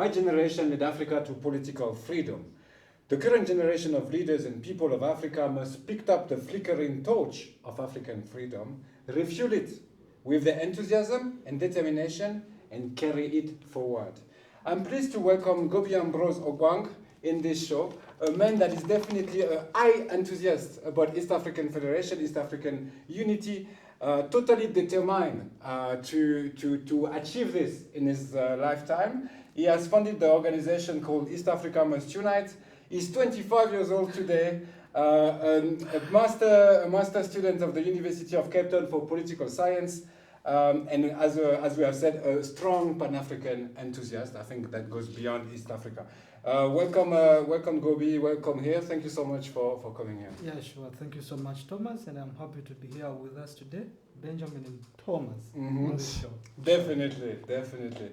My generation led Africa to political freedom. The current generation of leaders and people of Africa must pick up the flickering torch of African freedom, refuel it with the enthusiasm and determination, and carry it forward. I'm pleased to welcome Ngobi Ambrose Ogwang in this show, a man that is definitely a high enthusiast about East African Federation, East African unity, totally determined to achieve this in his lifetime. He has founded the organization called East Africa Must Unite. He's 25 years old today, a master student of the University of Cape Town for political science, and as we have said, a strong Pan-African enthusiast. I think that goes beyond East Africa. Welcome Ngobi, welcome here. Thank you so much for coming here. Yeah, sure. Thank you so much, Thomas, and I'm happy to be here with us today, Benjamin and Thomas. On this show. Definitely.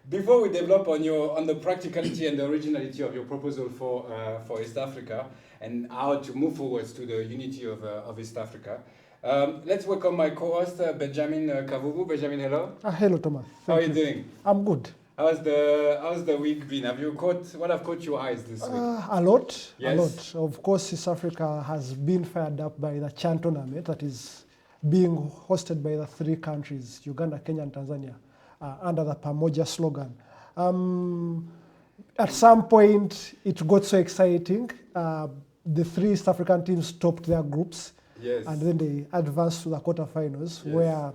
Before we develop on the practicality and the originality of your proposal for East Africa and how to move forwards to the unity of East Africa, let's welcome my co-host Benjamin Kavubu. Benjamin, hello. Hello, Thomas. How are you doing? I'm good. How's the week been? What have caught your eyes this week? A lot. Yes. A lot. Of course, East Africa has been fired up by the CHAN tournament that is being hosted by the three countries, Uganda, Kenya, and Tanzania, under the Pamoja slogan. At some point, it got so exciting. The three East African teams topped their groups. Yes. And then they advanced to the quarterfinals, Yes. where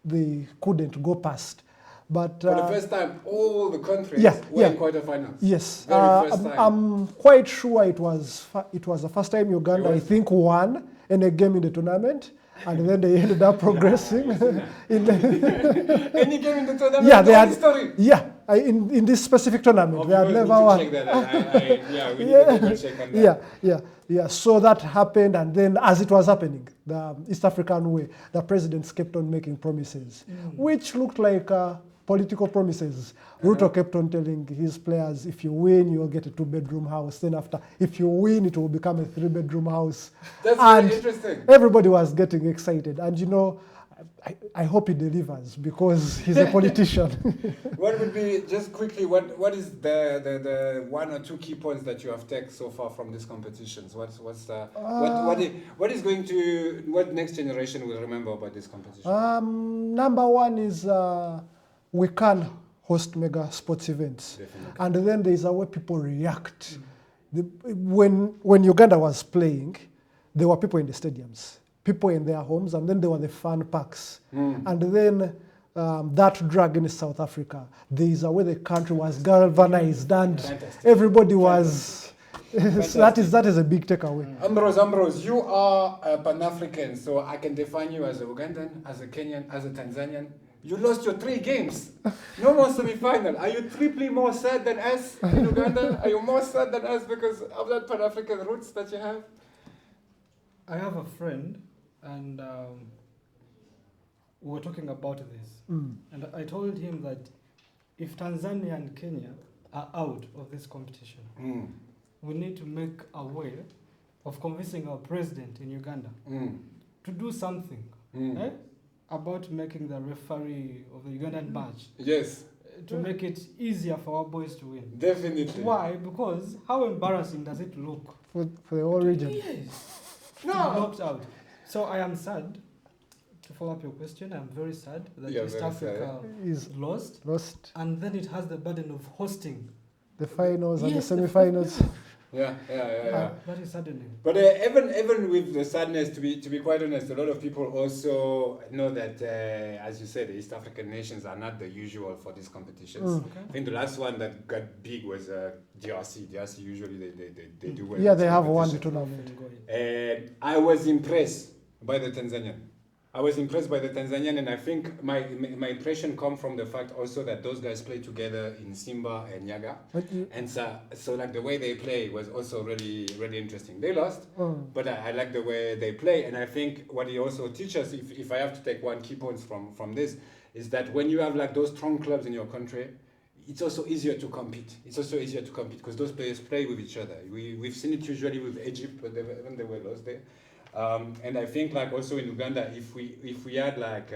they couldn't go past. But For the first time, all the countries were in quarterfinals. Yes, Very first time. I'm quite sure it was the first time Uganda, I think, won any game in the tournament, and then they ended up progressing. Any game in the tournament? Yeah, they had history. Yeah, in this specific tournament, they had never won. Check that. We need to double check on that. Yeah. So that happened, and then as it was happening, the East African way, the presidents kept on making promises, which looked like political promises. Ruto kept on telling his players, if you win, you'll get a 2-bedroom house. Then after, if you win, it will become a 3-bedroom house. That's and very interesting. Everybody was getting excited. And I hope he delivers because he's a politician. What would be, just quickly, what is the one or two key points that you have taken so far from these competitions? What next generation will remember about this competition? Number one is we can host mega sports events. Definitely. And then there's a way people react. When Uganda was playing, there were people in the stadiums, people in their homes, and then there were the fan packs. And then that drag in South Africa, there is a way the country was galvanized and Fantastic. everybody was... So that is a big takeaway. Ambrose, you are a Pan-African, so I can define you as a Ugandan, as a Kenyan, as a Tanzanian. You lost your 3 games. No more semi-final. Are you triply more sad than us in Uganda? Are you more sad than us because of that Pan-African roots that you have? I have a friend, and we were talking about this. And I told him that if Tanzania and Kenya are out of this competition, we need to make a way of convincing our president in Uganda to do something about making the referee of the Ugandan match. Yes. To make it easier for our boys to win. Definitely. Why? Because how embarrassing does it look? For the whole region. Yes. No. Knocked out. So I am sad. To follow up your question, I'm very sad that East Africa is lost. And then it has the burden of hosting the finals and the semi-finals. Yeah. That is saddening. But even with the sadness, to be quite honest, a lot of people also know that, as you said, the East African nations are not the usual for these competitions. Okay. I think the last one that got big was DRC. DRC usually they do well. Yeah, they have won the tournament. And I was impressed by the Tanzanian. And I think my impression come from the fact also that those guys play together in Simba and Nyaga. And so like the way they play was also really, really interesting. They lost, but I like the way they play. And I think what he also teaches, if I have to take one key point from this, is that when you have like those strong clubs in your country, it's also easier to compete. Because those players play with each other. We've seen it usually with Egypt, but when they were lost there. And I think like also in Uganda, if we had like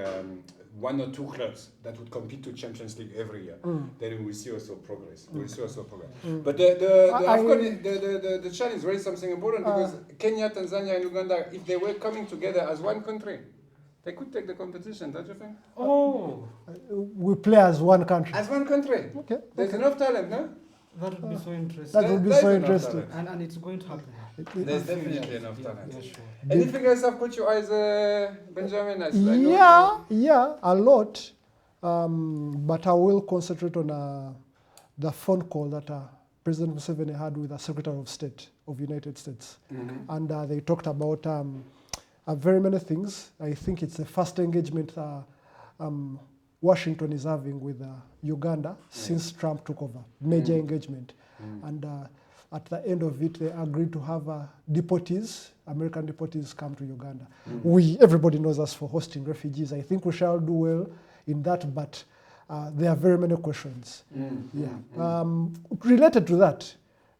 1 or 2 clubs that would compete to Champions League every year, then we will see also progress. We'll see also progress. But the challenge raised something important because Kenya, Tanzania, and Uganda, if they were coming together as one country, they could take the competition, don't you think? Oh, we play as one country. As one country. Okay. There's enough talent, no? that would be so interesting. That would be There's so enough interesting. talent. And it's going to happen. There's definitely enough talent. Yeah, sure. Anything else have caught your eyes, Benjamin? Yeah, a lot. But I will concentrate on the phone call that President Museveni had with the Secretary of State of the United States. And they talked about very many things. I think it's the first engagement Washington is having with Uganda since Trump took over. Major engagement. And at the end of it, they agreed to have deportees, American deportees, come to Uganda. Everybody knows us for hosting refugees. I think we shall do well in that, but there are very many questions. Related to that,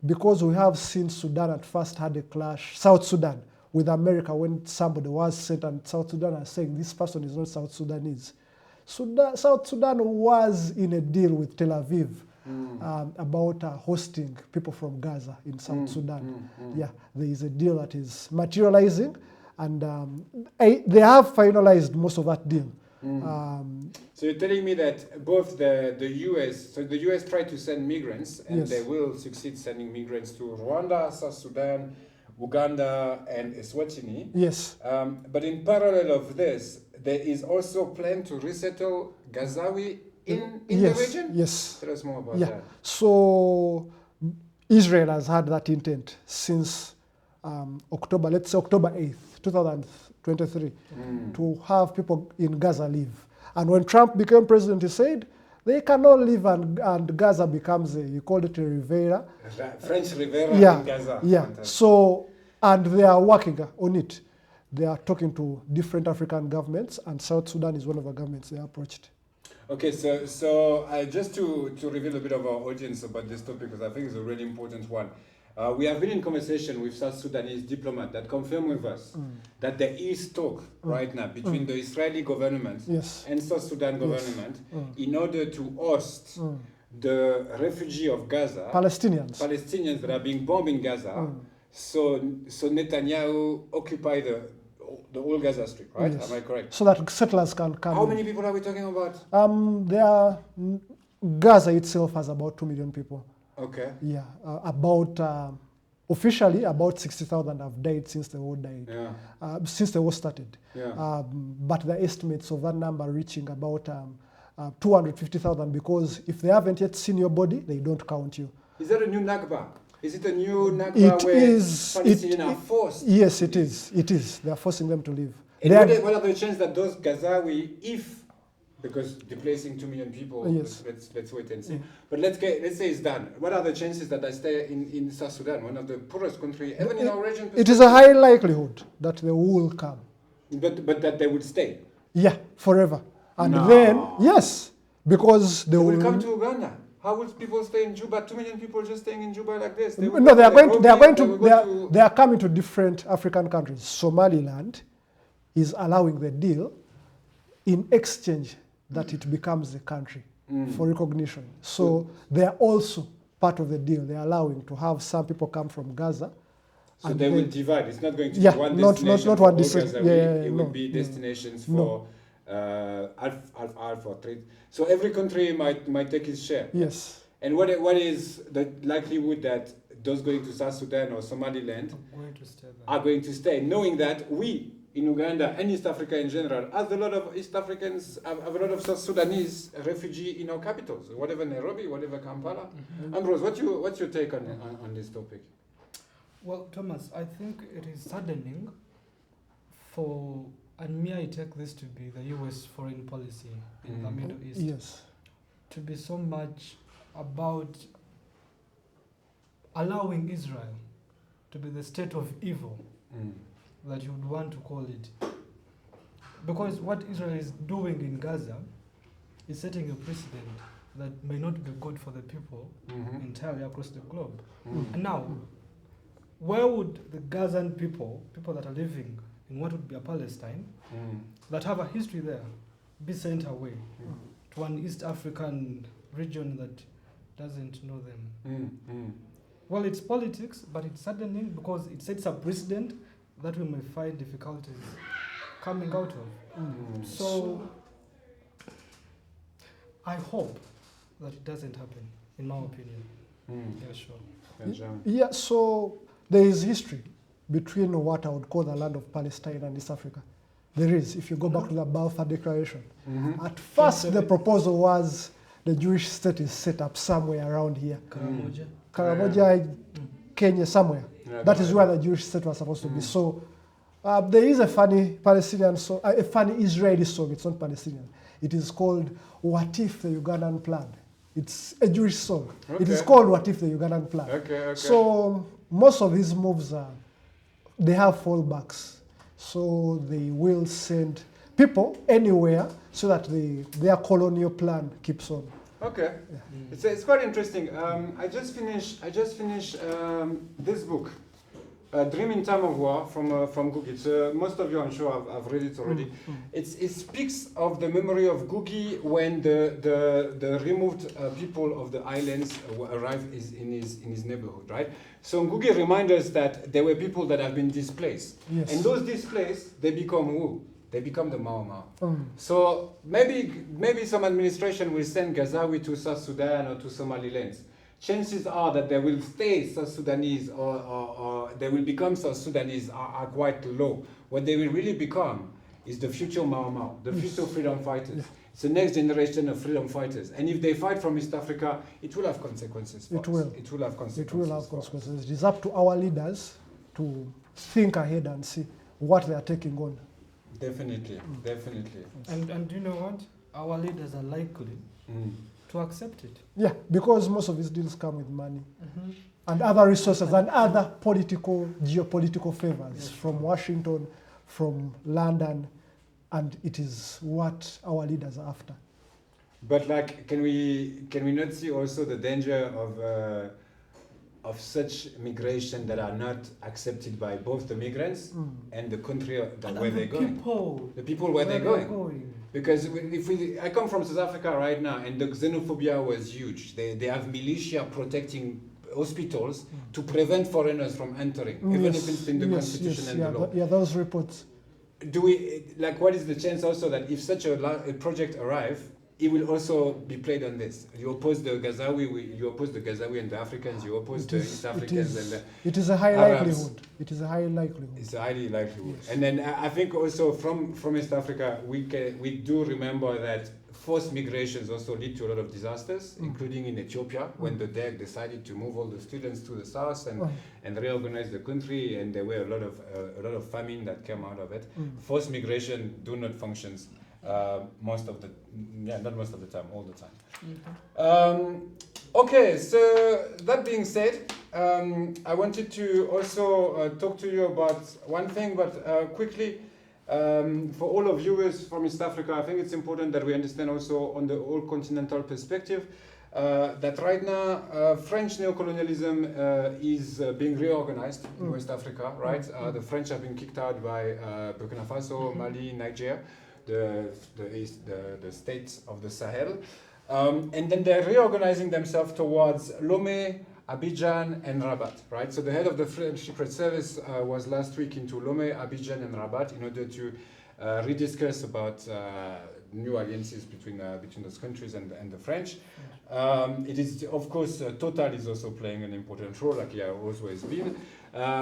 because we have seen Sudan at first had a clash, South Sudan, with America when somebody was sent and South Sudan are saying this person is not South Sudanese. South Sudan was in a deal with Tel Aviv about hosting people from Gaza in South Sudan. Yeah, there is a deal that is materializing, and they have finalized most of that deal. So you're telling me that both the US, so the US tried to send migrants, and they will succeed sending migrants to Rwanda, South Sudan, Uganda, and Eswatini. Yes. But in parallel of this, there is also a plan to resettle Gazawi in the region? Yes. Tell us more about that. So Israel has had that intent since October 8th, 2023, to have people in Gaza leave. And when Trump became president, he said they cannot leave, and Gaza becomes he called it a Rivera. French Rivera in Gaza. Yeah. So, and they are working on it. They are talking to different African governments, and South Sudan is one of the governments they approached. Okay, so just to reveal a bit of our audience about this topic, because I think it's a really important one. We have been in conversation with South Sudanese diplomats that confirm with us that there is talk right now between the Israeli government and South Sudan government in order to host the refugee of Gaza, Palestinians that are being bombed in Gaza. So Netanyahu occupy the whole Gaza Strip, right? Am I correct? So that settlers can come. How many people are we talking about? Gaza itself has about 2 million people. Okay. Yeah, officially about 60,000 have died since the war since the war started. Yeah. But the estimates of that number reaching about 250,000, because if they haven't yet seen your body, they don't count you. Is that a new Nakba? Is it a new Nakba where Palestinians are forced? Yes, it is. It is. They are forcing them to leave. And what are the chances that those Gazawi, because displacing 2 million people, let's wait and see. But let's say it's done. What are the chances that I stay in South Sudan, one of the poorest countries, even in our region? It is a high likelihood that they will come. But that they would stay? Yeah, forever. And then, yes, because they will come to Uganda. How will people stay in Juba? 2 million people just staying in Juba like this? They are coming to different African countries. Somaliland is allowing the deal in exchange that it becomes a country for recognition. So they are also part of the deal. They are allowing to have some people come from Gaza. So they will divide. It's not going to be one destination. Not one destination. It will be destinations for for trade. So every country might take its share. Yes. And what is the likelihood that those going to South Sudan or Somaliland are going to stay, knowing that we in Uganda and East Africa in general, as a lot of East Africans have a lot of South Sudanese refugees in our capitals, whatever Nairobi, whatever Kampala. Ambrose, what's your take on this topic? Well, Thomas, I think it is saddening and may I take this to be the US foreign policy in the Middle East. Yes. To be so much about allowing Israel to be the state of evil that you would want to call it. Because what Israel is doing in Gaza is setting a precedent that may not be good for the people entirely across the globe. And now, where would the Gazan people that are living in what would be a Palestine, that have a history there, be sent away to an East African region that doesn't know them. Well, it's politics, but it's saddening because it sets a precedent that we may find difficulties coming out of. So I hope that it doesn't happen, in my opinion. Yeah, sure. Yeah, so there is history between what I would call the land of Palestine and East Africa. There is, if you go back to the Balfour Declaration. At first, the proposal was the Jewish state is set up somewhere around here. Karamoja, Kenya, somewhere. That is where the Jewish state was supposed to be. So there is a funny Palestinian song, a funny Israeli song. It's not Palestinian. It is called "What If the Ugandan Plan." It's a Jewish song. It is called "What If the Ugandan Plan." So most of these moves they have fallbacks. So they will send people anywhere so that their colonial plan keeps on. Okay, it's quite interesting. I just finished this book, Dream in Time of War from Gugi. It's, most of you, I'm sure, have read it already. It speaks of the memory of Gugi when the removed people of the islands arrived in his neighborhood, right? So Ngugi reminds us that there were people that have been displaced, and those displaced, they become who? They become the Mau Mau. So maybe some administration will send Gazawi to South Sudan or to Somaliland. Chances are that they will stay South Sudanese or they will become South Sudanese are quite low. What they will really become is the future Mau Mau, the future freedom fighters. It's the next generation of freedom fighters. And if they fight from East Africa, it will have consequences for us. It will have consequences. It will have consequences. It is up to our leaders to think ahead and see what they are taking on. Definitely. And you know what? Our leaders are likely to accept it. Yeah, because most of these deals come with money and other resources and other geopolitical favors from Washington, from London, and it is what our leaders are after. But like, can we not see also the danger of such migration that are not accepted by both the migrants and the country where they're going? The people where they're going. Because I come from South Africa right now, and the xenophobia was huge. They have militia protecting hospitals to prevent foreigners from entering, even if it's in the constitution and the law. Yeah, those reports. What is the chance also that if such a project arrives, it will also be played on this? You oppose the Gazawi and the Africans, you oppose the East Africans and the It is a high likelihood. It is a high likelihood. It's a highly likelihood. Yes. And then I think also from East Africa, we do remember that forced migrations also lead to a lot of disasters, including in Ethiopia, when the DEG decided to move all the students to the south and reorganize the country, and there were a lot of famine that came out of it. Forced migration do not function not most of the time, all the time. Okay, so that being said, I wanted to also talk to you about one thing, but quickly, for all of viewers from East Africa, I think it's important that we understand also on the whole continental perspective that right now French neocolonialism is being reorganized in West Africa, right? The French have been kicked out by Burkina Faso, Mali, Niger, the states of the Sahel. And then they're reorganizing themselves towards Lomé, Abidjan, and Rabat, right? So the head of the French Secret Service was last week into Lomé, Abidjan, and Rabat in order to rediscuss about new alliances between those countries and the French. It is, of course, Total is also playing an important role, like he has always been.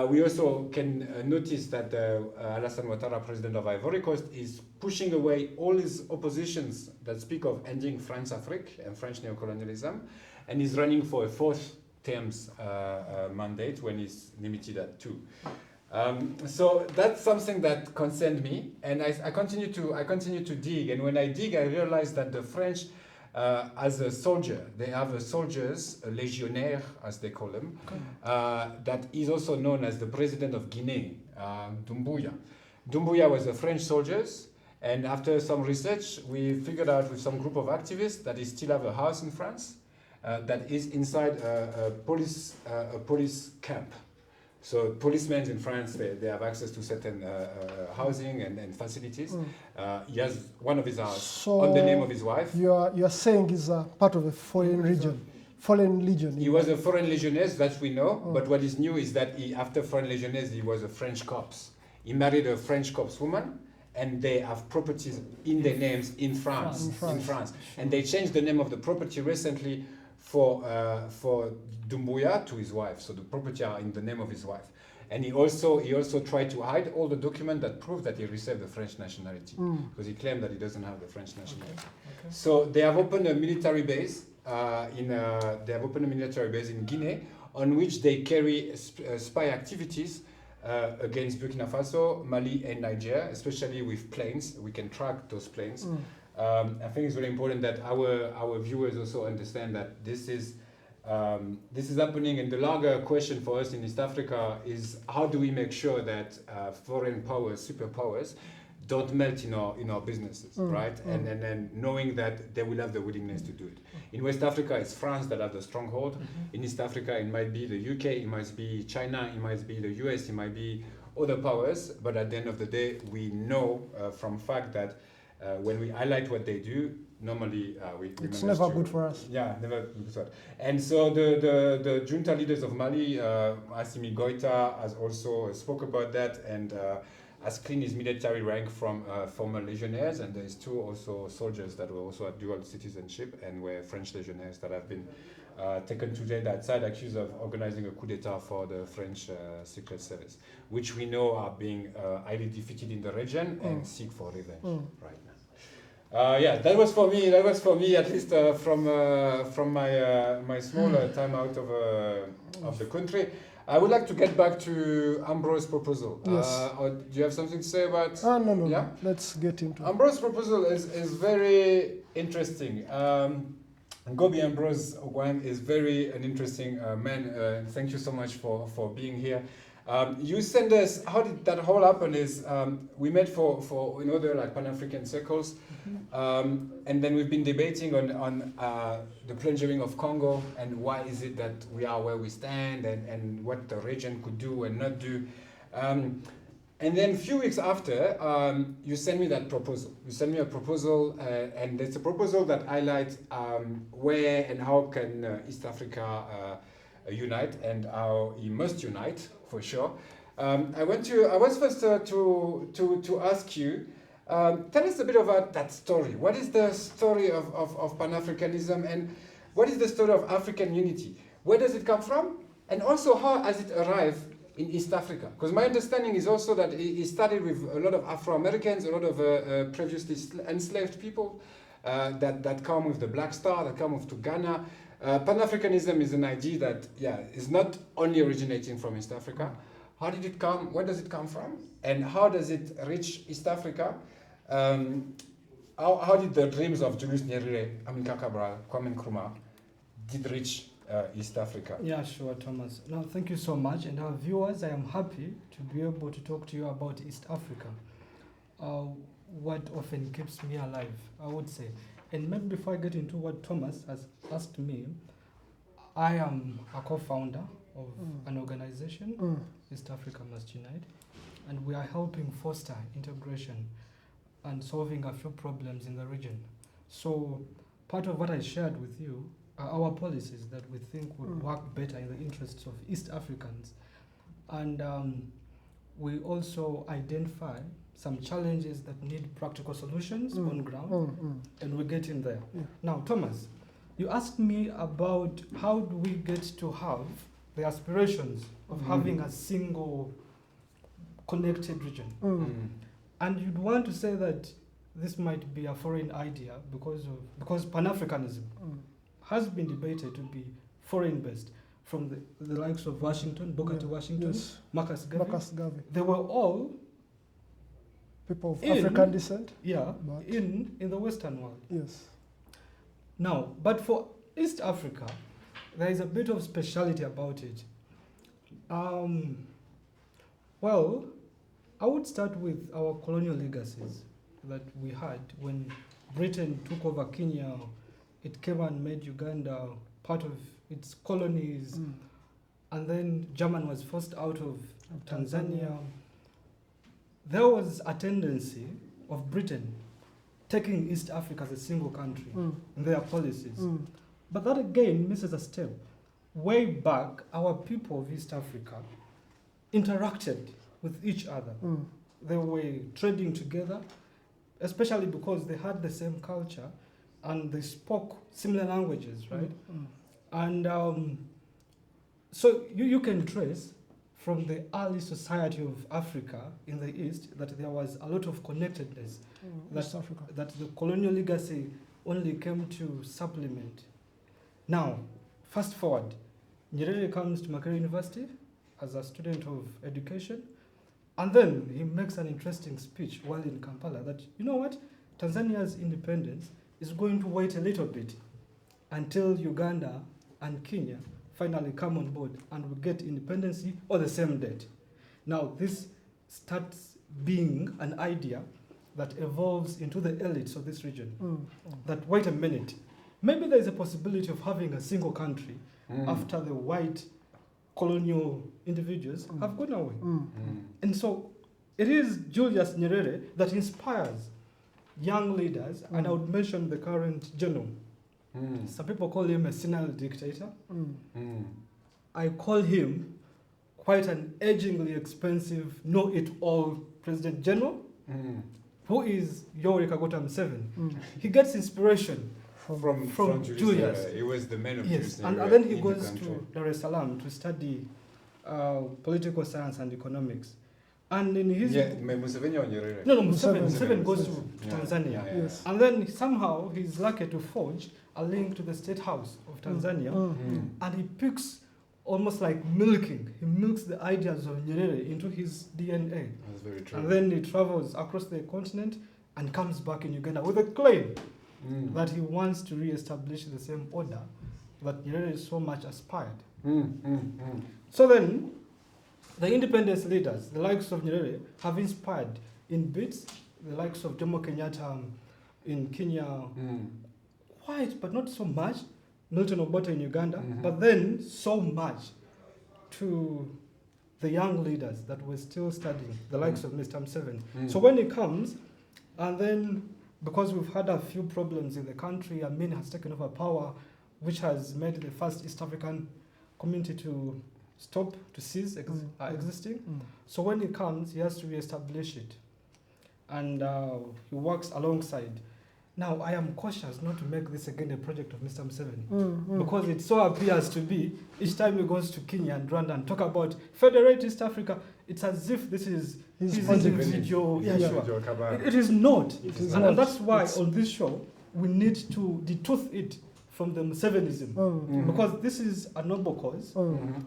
We also can notice that Alassane Ouattara, president of Ivory Coast, is pushing away all his oppositions that speak of ending France-Afrique and French neocolonialism, and is running for a fourth terms mandate when he's limited at 2. So that's something that concerned me, and I continue to dig. And when I dig, I realize that the French, as a soldier, they have soldiers, a légionnaire as they call them, that is also known as the president of Guinea, Doumbouya. Doumbouya was a French soldier, and after some research, we figured out with some group of activists that he still have a house in France that is inside a police camp. So policemen in France, they have access to certain housing and facilities. He has one of his house on the name of his wife. You are saying he's part of a foreign region. Foreign legion. He was a foreign legionnaire, that we know. But what is new is that after foreign legionnaires, he was a French corps. He married a French corps woman, and they have properties in their names in France. And they changed the name of the property recently for Doumbouya to his wife. So the property are in the name of his wife. And he also tried to hide all the documents that prove that he received the French nationality, because he claimed that he doesn't have the French nationality. Okay. So they have opened a military base in Guinea, on which they carry spy activities against Burkina Faso, Mali, and Niger, especially with planes. We can track those planes. I think it's very important that our viewers also understand that this is happening, and the larger question for us in East Africa is how do we make sure that foreign powers, superpowers, don't melt in our businesses, right? And knowing that they will have the willingness to do it. In West Africa, it's France that have the stronghold. In East Africa, it might be the UK, it might be China, it might be the US, it might be other powers. But at the end of the day, we know from fact that when we highlight what they do, normally it's never good for us. Yeah, never good for us. And so the junta leaders of Mali, Assimi Goïta, has also spoke about that, and has cleaned his military rank from former legionnaires, and there's two also soldiers that were also at dual citizenship and were French legionnaires that have been taken to jail outside, accused of organizing a coup d'etat for the French Secret Service, which we know are being highly defeated in the region and seek for revenge right now. Yeah, that was for me, at least from my small time out of the country. I would like to get back to Ambrose's proposal. Yes. Or do you have something to say about? No. Yeah? Let's get into it. Ambrose's proposal is very interesting. Ngobi Ambrose Ogwang is an interesting man. Thank you so much for being here. You send us, how did that whole happen is, we met for other like Pan-African circles, and then we've been debating on the plunging of Congo and why is it that we are where we stand and what the region could do and not do. And then a few weeks after, you sent me that proposal. You sent me a proposal, and it's a proposal that highlights where and how can East Africa unite and how he must unite, for sure. I was first to ask you, tell us a bit about that story. What is the story of Pan-Africanism, and what is the story of African unity? Where does it come from? And also, how has it arrived in East Africa? Because my understanding is also that it started with a lot of Afro-Americans, a lot of previously enslaved people that come with the Black Star, that come to Ghana. Pan-Africanism is an idea that, is not only originating from East Africa. How did it come? Where does it come from? And how does it reach East Africa? How did the dreams of Julius Nyerere, Amilcar Cabral, Kwame Nkrumah did reach East Africa? Yeah, sure, Thomas. Now, thank you so much. And our viewers, I am happy to be able to talk to you about East Africa. What often keeps me alive, I would say. And maybe before I get into what Thomas has asked me, I am a co-founder of an organization, East Africa Must Unite, and we are helping foster integration and solving a few problems in the region. So part of what I shared with you are our policies that we think would work better in the interests of East Africans. And we also identify some challenges that need practical solutions on ground, and we get in there. Yeah. Now, Thomas, you asked me about how do we get to have the aspirations of having a single connected region. And you'd want to say that this might be a foreign idea because Pan-Africanism has been debated to be foreign-based from the likes of Washington, Booker T. Washington, Marcus Garvey. They were all people of African descent? Yeah, in the Western world. Yes. Now, but for East Africa, there is a bit of speciality about it. Well, I would start with our colonial legacies that we had when Britain took over Kenya. It came and made Uganda part of its colonies. and then German was forced out of Tanzania, there was a tendency of Britain taking East Africa as a single country in their policies. But that again misses a step. Way back, our people of East Africa interacted with each other. They were trading together, especially because they had the same culture and they spoke similar languages, right? And so you can trace from the early society of Africa in the East that there was a lot of connectedness, that the colonial legacy only came to supplement. Now, fast forward, Nyerere comes to Makerere University as a student of education, and then he makes an interesting speech while in Kampala that, you know what, Tanzania's independence is going to wait a little bit until Uganda and Kenya finally come on board and we get independence on the same date. Now, this starts being an idea that evolves into the elites of this region. That, wait a minute, maybe there is a possibility of having a single country after the white colonial individuals have gone away. And so it is Julius Nyerere that inspires young leaders, and I would mention the current general. Some people call him a senile dictator. I call him quite an agingly expensive, know-it-all President General, who is Yoweri Kaguta Museveni. He gets inspiration from Julius. He was the man of Yes, Julius and Nyerere then he in goes the country. to Dar es Salaam to study political science and economics. And in his Museveni or Nyerere? no, Museveni. Museveni goes to Yeah. Tanzania. Yeah. Yes. And then somehow he's lucky to forge a link to the State House of Tanzania, and he picks almost like milking. He milks the ideas of Nyerere into his DNA. That's very true. And then he travels across the continent and comes back in Uganda with a claim that he wants to re-establish the same order that Nyerere so much aspired. So then, the independence leaders, the likes of Nyerere, have inspired in bits the likes of Jomo Kenyatta in Kenya, quite, but not so much, Milton Obote in Uganda, but then so much to the young leaders that were still studying, the likes of Mr. Museveni. So when he comes, and then because we've had a few problems in the country, Amin has taken over power, which has made the first East African community to stop, to cease existing. So when he comes, he has to re-establish it. And he works alongside. Now, I am cautious not to make this again a project of Mr. Museveni, because it so appears to be, each time he goes to Kenya and Rwanda and talk about Federate East Africa, it's as if this is his individual. It is not. And that's why on this show, we need to detooth it from the Musevenism, because this is a noble cause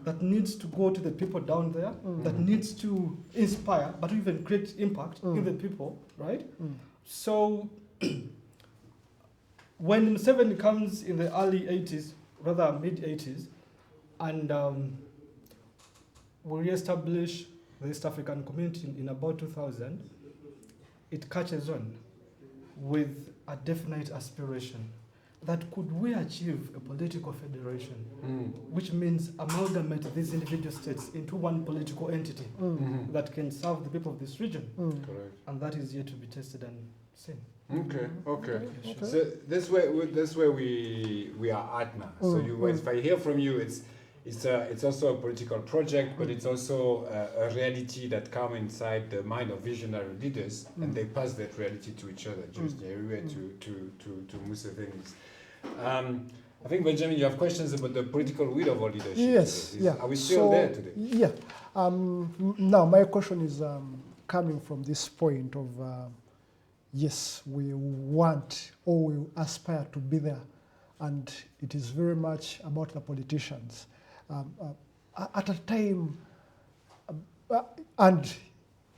that needs to go to the people down there, that needs to inspire, but even create impact in the people, right? So when Museveni comes in the early 80s, rather mid-80s, and we re-establish the East African community in about 2000, it catches on with a definite aspiration that could we achieve a political federation, which means amalgamate these individual states into one political entity that can serve the people of this region. Correct. And that is yet to be tested and seen. Okay. So that's where we are at now. So if I hear from you, it's also a political project, but it's also a reality that comes inside the mind of visionary leaders, and they pass that reality to each other, just Nyerere to Museveni's. I think, Benjamin, you have questions about the political will of our leadership. Yes, yeah. Are we still there today? Yeah. Now, my question is coming from this point of, yes, we want or we aspire to be there, and it is very much about the politicians. At a time, and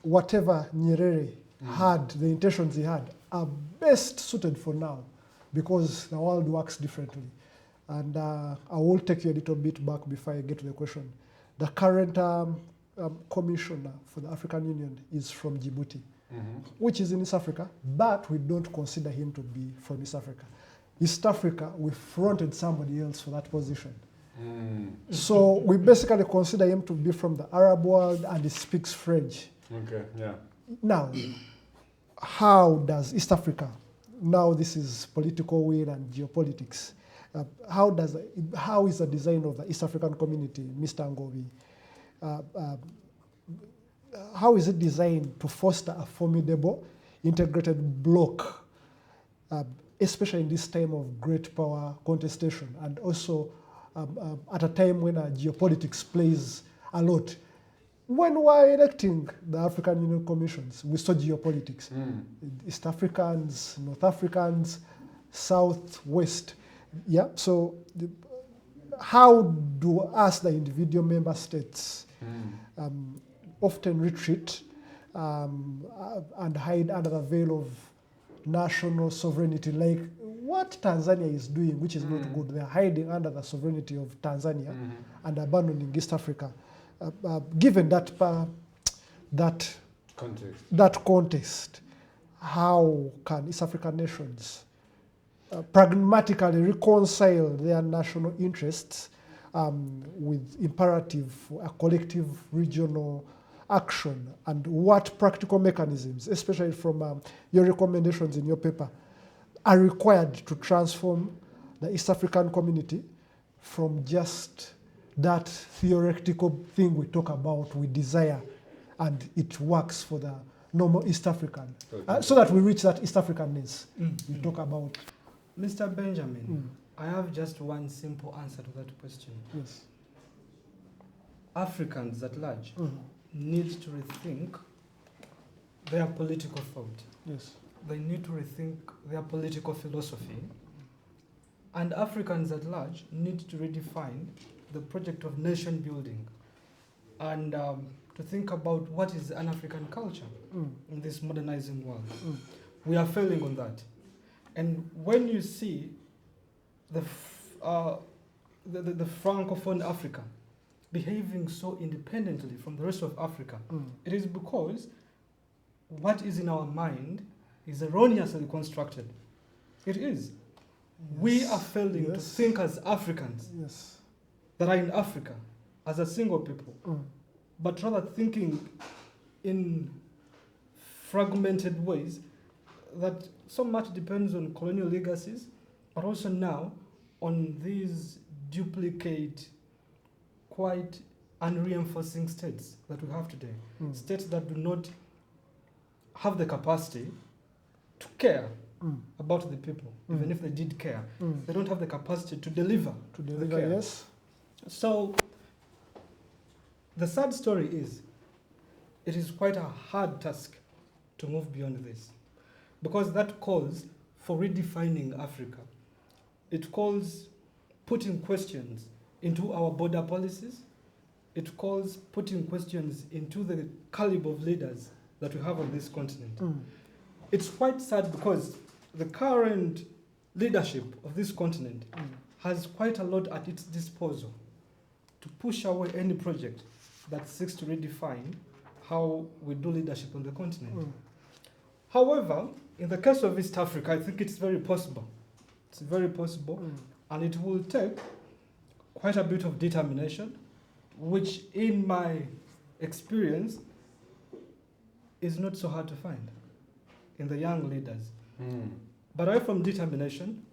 whatever Nyerere had, the intentions he had, are best suited for now, because the world works differently. And I will take you a little bit back before I get to the question. The current commissioner for the African Union is from Djibouti, which is in East Africa, but we don't consider him to be from East Africa. East Africa, we fronted somebody else for that position. So we basically consider him to be from the Arab world and he speaks French. Okay, yeah. Now, how does East Africa, now this is political will and geopolitics, how is the design of the East African community, Mr. Ngobi, how is it designed to foster a formidable, integrated bloc, especially in this time of great power contestation, and also at a time when geopolitics plays a lot? When we were electing the African Union Commissions, we saw geopolitics. East Africans, North Africans, South, West. Yeah, so how do us, the individual member states, often retreat and hide under the veil of national sovereignty, like what Tanzania is doing, which is not good? They're hiding under the sovereignty of Tanzania and abandoning East Africa. Given that context, how can East African nations pragmatically reconcile their national interests with imperative for a collective regional action, and what practical mechanisms, especially from your recommendations in your paper, are required to transform the East African community from just that theoretical thing we talk about, we desire, and it works for the normal East African, so that we reach that East Africanness we talk about. Mr. Benjamin, I have just one simple answer to that question. Yes. Africans at large need to rethink their political thought. Yes. They need to rethink their political philosophy. And Africans at large need to redefine the project of nation building and to think about what is an African culture in this modernizing world. We are failing on that. And when you see the Francophone Africa behaving so independently from the rest of Africa, it is because what is in our mind is erroneously constructed. It is. Yes. We are failing to think as Africans that are in Africa as a single people, but rather thinking in fragmented ways that so much depends on colonial legacies, but also now on these duplicate, quite unreinforcing states that we have today. States that do not have the capacity to care about the people. Even if they did care, they don't have the capacity to deliver. The care. Yes. So the sad story is, it is quite a hard task to move beyond this, because that calls for redefining Africa. It calls putting questions into our border policies. It calls putting questions into the caliber of leaders that we have on this continent. It's quite sad because the current leadership of this continent has quite a lot at its disposal to push away any project that seeks to redefine how we do leadership on the continent. However, in the case of East Africa, I think it's very possible. It's very possible, and it will take quite a bit of determination, which in my experience is not so hard to find in the young leaders. But away from determination,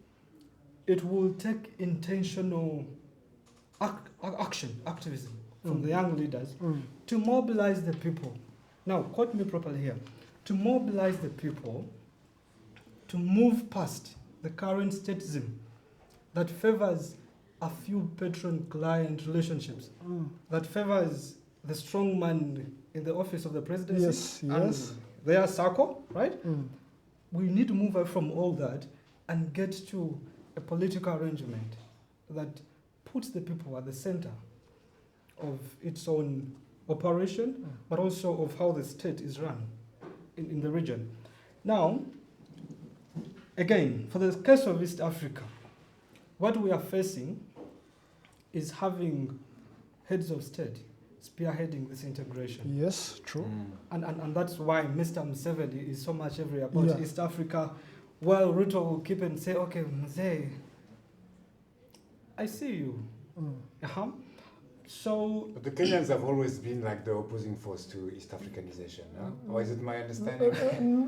it will take intentional activism from the young leaders to mobilize the people. Now, quote me properly here. To mobilize the people to move past the current statism that favors a few patron-client relationships, that favors the strong man in the office of the presidency and their circle, right? We need to move away from all that and get to a political arrangement that puts the people at the center of its own operation, but also of how the state is run in the region. Now, again, for the case of East Africa, what we are facing is having heads of state spearheading this integration. Yes, true. And that's why Mr. Museveni is so much everywhere about East Africa, while Ruto will keep and say, okay, Mzee, I see you. Uh-huh. So But the Kenyans have always been like the opposing force to East Africanization, no? Or is it my understanding?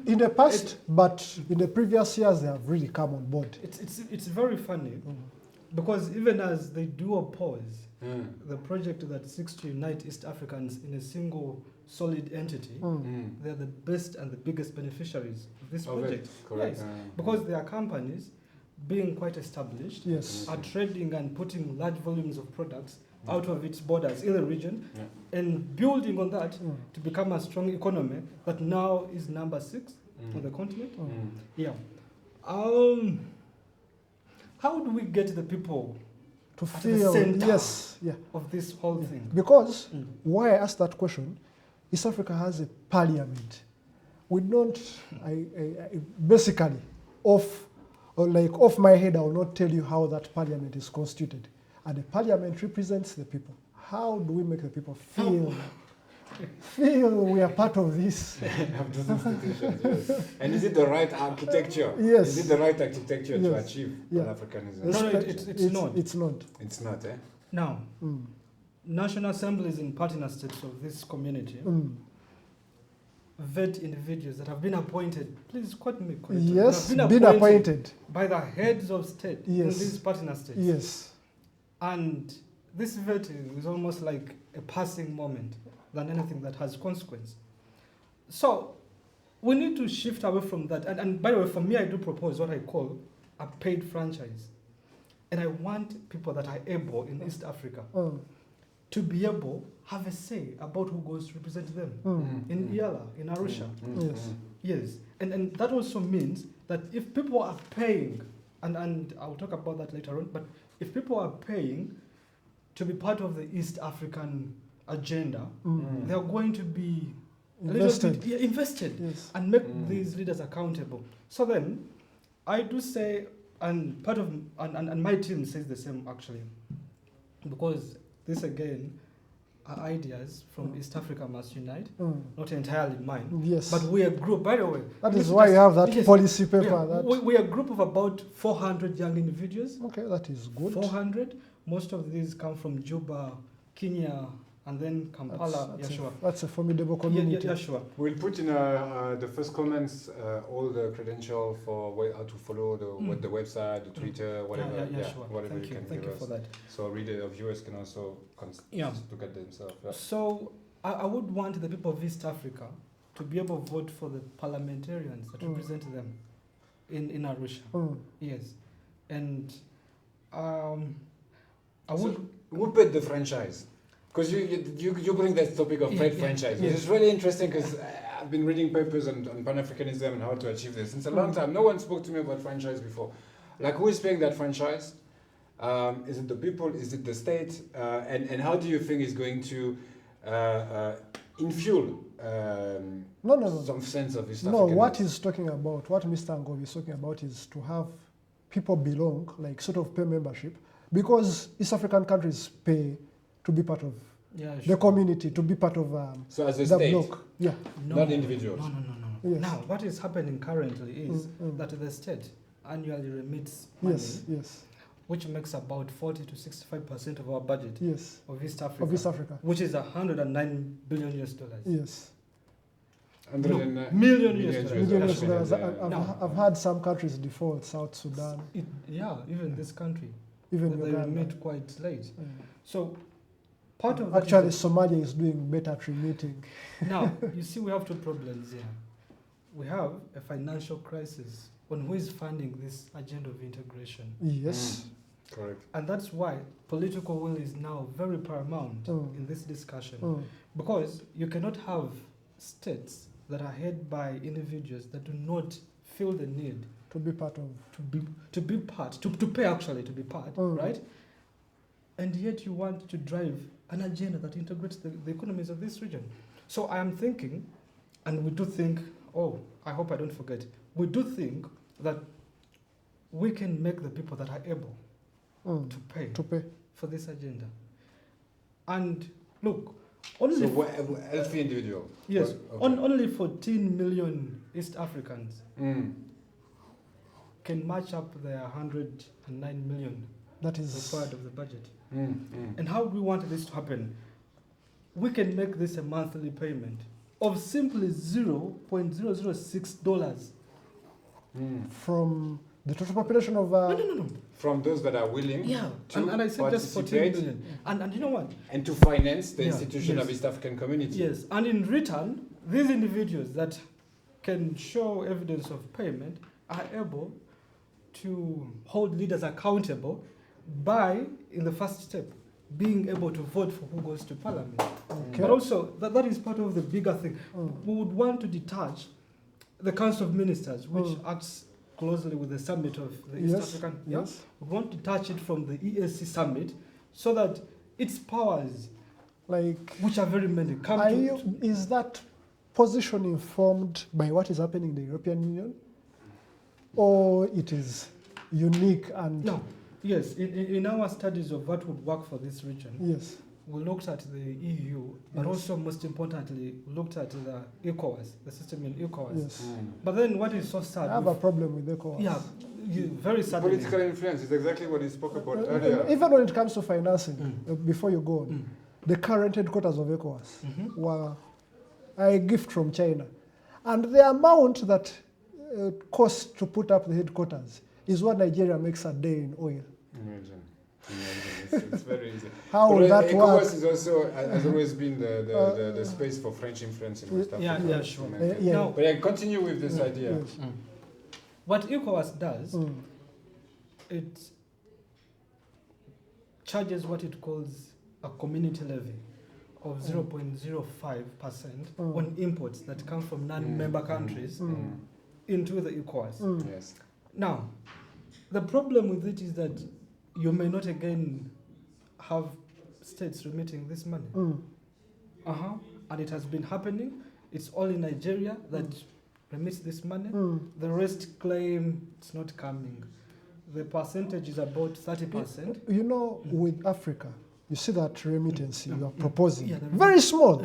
In the past, but in the previous years, they have really come on board. it's very funny because even as they do oppose the project that seeks to unite East Africans in a single solid entity, they're the best and the biggest beneficiaries of this project. Correct. Yes, because their companies, being quite established, Yes. are trading and putting large volumes of products out of its borders in the region and building on that to become a strong economy that now is number 6 on the continent. Yeah. How do we get the people To at the feel, center yes, yeah. of this whole thing? Because why I asked that question, East Africa has a parliament. We don't, I basically, off my head, I will not tell you how that parliament is constituted. And the parliament represents the people. How do we make the people feel we are part of this? Of those institutions, yes. And is it the right architecture? Yes. Is it the right architecture to Yes. achieve Yeah. Pan-Africanism? No, it's not. It's not. It's not, eh? Now, national assemblies in partner states of this community vet individuals that have been appointed. Please quote me correctly. Yes, that have been appointed. by the heads of state in Yes. these partner states. Yes. And this vetting is almost like a passing moment than anything that has consequence. So we need to shift away from that. And by the way, for me, I do propose what I call a paid franchise. And I want people that are able in East Africa to be able have a say about who goes to represent them in Iala, in Arusha. Yes. Yes. And that also means that if people are paying, and I'll talk about that later on, but if people are paying to be part of the East African agenda, they're going to be Invested. invested Yes. and make these leaders accountable. So then, I do say, and part of, and my team says the same actually, because this again are ideas from East Africa Must Unite, not entirely mine. Yes. But we are a group, by the way. That is why you have that yes, policy paper. yeah, That, we are a group of about 400 young individuals. okay, that is good. 400. Most of these come from Juba, Kenya, and then Kampala, Yashua. That's a formidable community. Yashua. We'll put in the first comments all the credentials for how to follow the website, the Twitter, whatever. Sure. Whatever Thank you can Thank give you us. for that. So viewers can also look at themselves. Yeah. So I would want the people of East Africa to be able to vote for the parliamentarians that represent them in Arusha. Yes. And I would... Who paid the franchise? Because you bring that topic of paid franchise, which is really interesting because I've been reading papers on Pan-Africanism and how to achieve this since a long time. No one spoke to me about franchise before. Like, who is paying that franchise? Is it the people? Is it the state? And how do you think is going to infuel some sense of East African? No, what he's talking about, what Mr. Ngobi is talking about is to have people belong, like sort of pay membership, because East African countries pay to be part of the community, to be part of so as a the state, bloc. Yeah. not individuals. No. Yes. Now, what is happening currently is that the state annually remits money, which makes about 40 to 65% of our budget of East Africa, which is $109 billion US dollars. Yes. Million US dollars. I've had some countries default, South Sudan. Even this country. Even they Uganda. remit quite late. So part of actually Somalia is doing better at remitting. Now, you see, we have two problems here. We have a financial crisis on who is funding this agenda of integration. Yes. Correct. And that's why political will is now very paramount in this discussion. Because you cannot have states that are headed by individuals that do not feel the need to be part of, to pay actually to be part, right? And yet you want to drive an agenda that integrates the economies of this region. So I am thinking, and we do think, I hope I don't forget, we do think that we can make the people that are able to pay for this agenda. And look, only healthy individual. Yes, only 14 million East Africans can match up their $109 million That is required of the budget. And how do we want this to happen? We can make this a monthly payment of simply $0.006 from the total population of. No. From those that are willing Yeah, to and I said just 14 participate million. And you know what? and to finance the Yeah, institution yes. of East African Community. Yes, and in return, these individuals that can show evidence of payment are able to hold leaders accountable by, in the first step, being able to vote for who goes to parliament. Okay. But also, that is part of the bigger thing. We would want to detach the Council of Ministers, which acts closely with the summit of the East African. Yes. We want to detach it from the EAC summit so that its powers, Like, which are very many, come are to. you, is that position informed by what is happening in the European Union, or it is unique and? No, yes. In our studies of what would work for this region, Yes. we looked at the EU, but Yes. also most importantly, we looked at the ECOWAS, the system in ECOWAS. Yes. But then what is so sad? I have a problem with ECOWAS. Yeah, very sad. Political influence is exactly what he spoke about earlier. Even when it comes to financing, before you go on, the current headquarters of ECOWAS were a gift from China. And the amount that costs to put up the headquarters is what Nigeria makes a day in oil. Imagine. It's very easy. How But will that ECOWAS work? is also, has always been the space for French influence in West Africa. Yeah, sure. Yeah. Now, But I continue with this idea. Yes. what ECOWAS does, it charges what it calls a community levy of 0.05% on imports that come from non-member countries into the ECOWAS. Yes. Now, the problem with it is that you may not again have states remitting this money. And it has been happening. It's all in Nigeria that remits this money. The rest claim it's not coming. The percentage is about 30%. You know, with Africa, you see that remittance you are proposing, Yeah, the very small.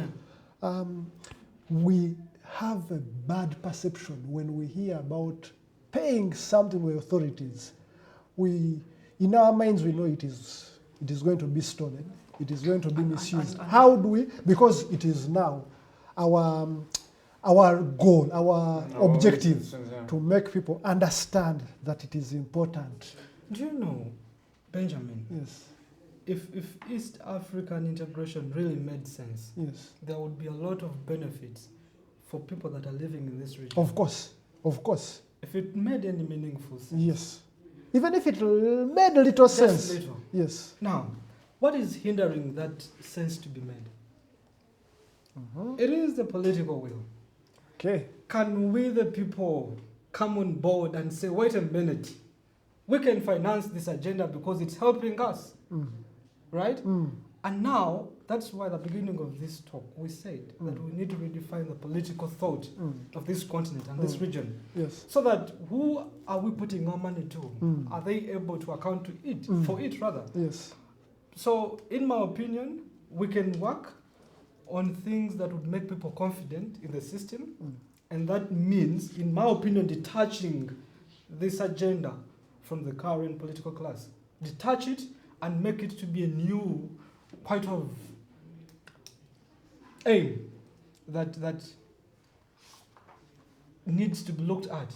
We have a bad perception when we hear about paying something with authorities. In our minds, we know it is going to be stolen. It is going to be misused. How do we? Because it is now our goal, our objective, to make people understand that it is important. Do you know, Benjamin, Yes. if East African integration really made sense, Yes. there would be a lot of benefits for people that are living in this region. Of course. If it made any meaningful sense. Yes. Even if it made little Just sense. little. Yes. Now, what is hindering that sense to be made? It is the political will. Okay. Can we, the people, come on board and say, wait a minute, we can finance this agenda because it's helping us, right? And now, that's why at the beginning of this talk, we said that we need to redefine the political thought of this continent and this region. Yes. So that who are we putting our money to? Are they able to account to it, for it rather? Yes. So, in my opinion, we can work on things that would make people confident in the system. And that means, in my opinion, detaching this agenda from the current political class. Detach it and make it to be a new kind of aim that needs to be looked at.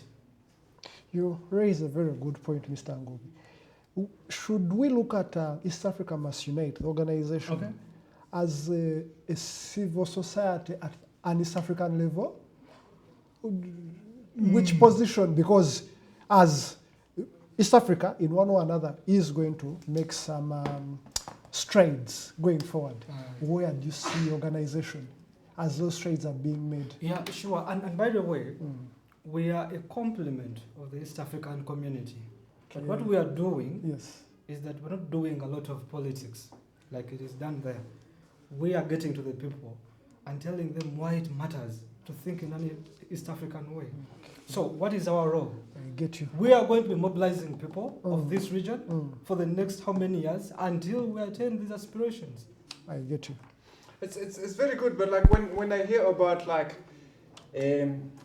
You raise a very good point, Mr. Ngobi. Should we look at East Africa Must Unite, the organization, as a civil society at an East African level? Which position? Because as East Africa, in one or another, is going to make some strides going forward. Where do you see organization as those strides are being made? Yeah, sure. And by the way, we are a complement of the East African community. But what we are doing is that we're not doing a lot of politics like it is done there. We are getting to the people and telling them why it matters to think in an East African way. So what is our role? I get you. We are going to be mobilizing people of this region for the next how many years until we attain these aspirations. I get you. It's very good, but like when I hear about like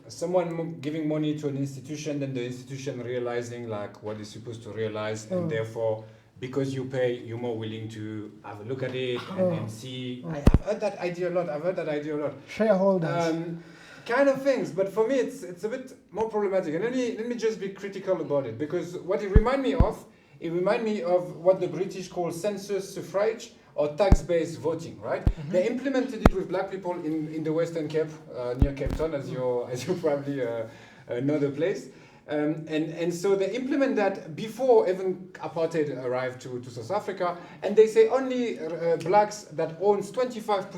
someone giving money to an institution, then the institution realizing like what it's supposed to realize, and therefore because you pay, you're more willing to have a look at it and see. I've heard that idea a lot. Shareholders. Kind of things, but for me it's a bit more problematic. And let me just be critical about it, because what it remind me of what the British call census suffrage or tax-based voting, right? They implemented it with black people in the Western Cape, near Cape Town, as you probably know the place. And so they implement that before even apartheid arrived to South Africa, and they say only blacks that owns 25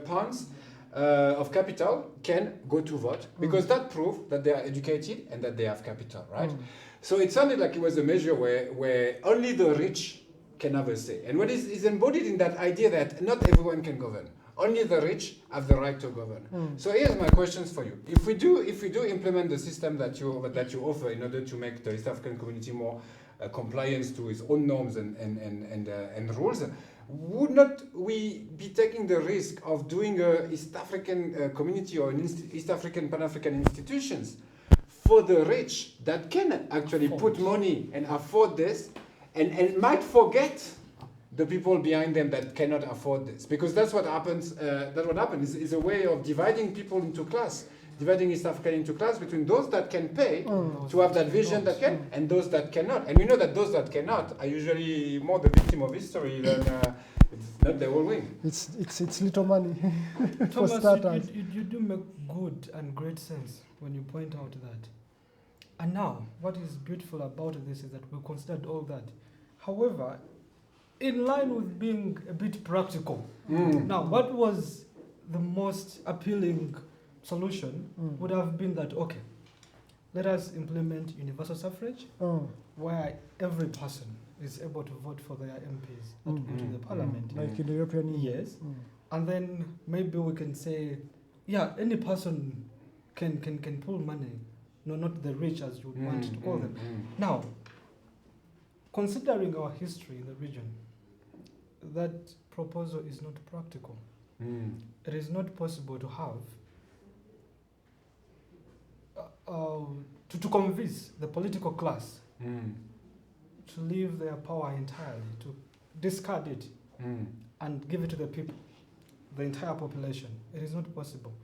pounds of capital can go to vote, because that proves that they are educated and that they have capital, right? So it sounded like it was a measure where only the rich can have a say. And what is embodied in that idea that not everyone can govern. Only the rich have the right to govern. So here's my questions for you. If we do implement the system that you offer in order to make the East African community more compliant to its own norms and rules, would not we be taking the risk of doing a East African community or an East African Pan-African institutions for the rich that can actually put money and afford this, and might forget the people behind them that cannot afford this? Because that's what happens. Is a way of dividing people into class, dividing East Africa into class between those that can pay to have that vision that can, and those that cannot. And we know that those that cannot are usually more the victim of history than it's not the whole wing. It's little money for Thomas, starters. you do make good and great sense when you point out that. And now, what is beautiful about this is that we considered all that. However, in line with being a bit practical, now what was the most appealing solution would have been that, okay, let us implement universal suffrage, where every person is able to vote for their MPs that go to the parliament. Like in the European Union. Yes. And then maybe we can say, yeah, any person can pull money. No, not the rich as you would want to call them. Now, considering our history in the region, that proposal is not practical. It is not possible to have to convince the political class to leave their power entirely, to discard it and give it to the people, the entire population. It is not possible.